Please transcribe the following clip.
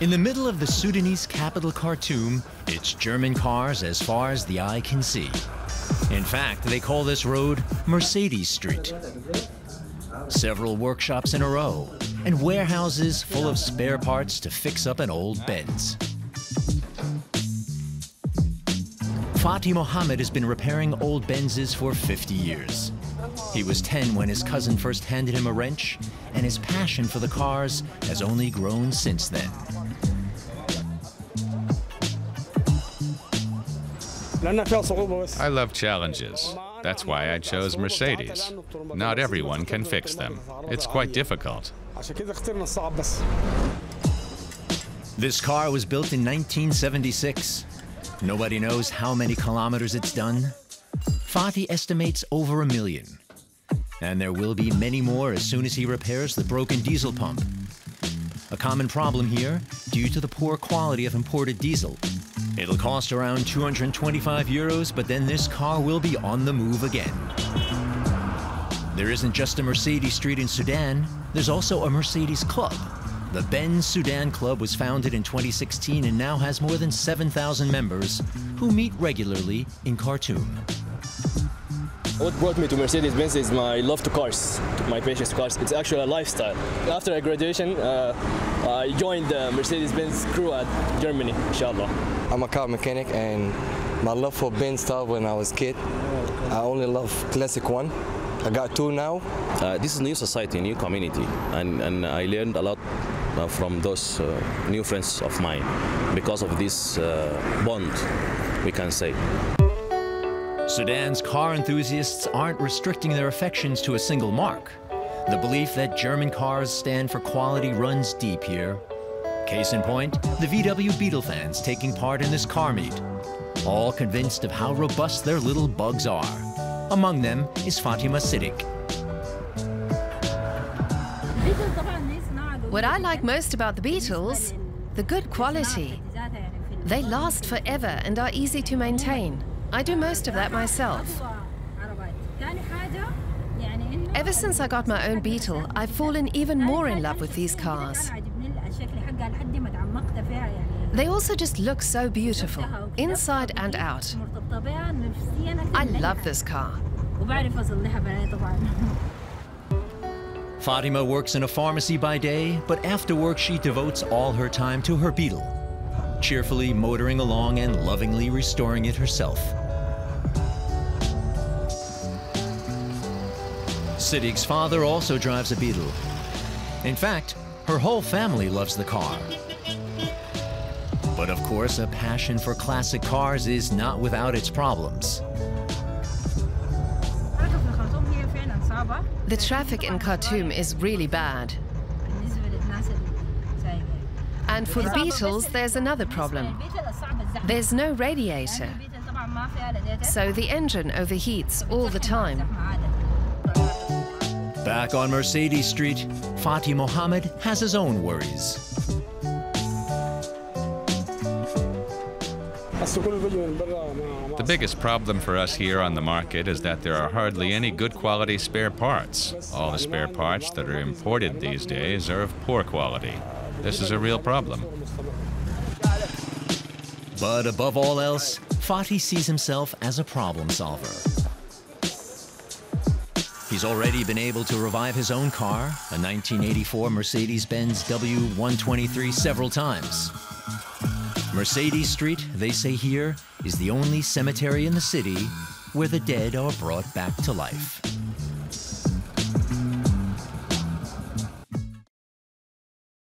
In the middle of the Sudanese capital, Khartoum, it's German cars as far as the eye can see. In fact, they call this road Mercedes Street. Several workshops in a row, and warehouses full of spare parts to fix up an old Benz. Fatih Mohammed has been repairing old Benzes for 50 years. He was 10 when his cousin first handed him a wrench, and his passion for the cars has only grown since then. I love challenges. That's why I chose Mercedes. Not everyone can fix them. It's quite difficult. This car was built in 1976. Nobody knows how many kilometers it's done. Fatih estimates over 1 million. And there will be many more as soon as he repairs the broken diesel pump. A common problem here, due to the poor quality of imported diesel. It'll cost around 225 euros, but then this car will be on the move again. There isn't just a Mercedes Street in Sudan, there's also a Mercedes Club. The Benz Sudan Club was founded in 2016 and now has more than 7,000 members who meet regularly in Khartoum. What brought me to Mercedes-Benz is my love to cars, my passion for cars. It's actually a lifestyle. After I graduation, I joined the Mercedes-Benz crew at Germany, inshallah. I'm a car mechanic, and my love for Benz started when I was a kid. I only love classic one. I got 2 now. This is a new society, a new community, and I learned a lot from those new friends of mine because of this bond, we can say. Sudan's car enthusiasts aren't restricting their affections to a single mark. The belief that German cars stand for quality runs deep here. Case in point, the VW Beetle fans taking part in this car meet, all convinced of how robust their little bugs are. Among them is Fatima Siddiq. What I like most about the Beetles, the good quality. They last forever and are easy to maintain. I do most of that myself. Ever since I got my own Beetle, I've fallen even more in love with these cars. They also just look so beautiful, inside and out. I love this car. Fatima works in a pharmacy by day, but after work she devotes all her time to her Beetle, cheerfully motoring along and lovingly restoring it herself. Siddiq's father also drives a Beetle. In fact, her whole family loves the car. But of course, a passion for classic cars is not without its problems. The traffic in Khartoum is really bad. And for the Beetles, there's another problem. There's no radiator, so the engine overheats all the time. Back on Mercedes Street, Fatih Mohammed has his own worries. The biggest problem for us here on the market is that there are hardly any good quality spare parts. All the spare parts that are imported these days are of poor quality. This is a real problem. But above all else, Fatih sees himself as a problem solver. He's already been able to revive his own car, a 1984 Mercedes-Benz W123, several times. Mercedes Street, they say here, is the only cemetery in the city where the dead are brought back to life.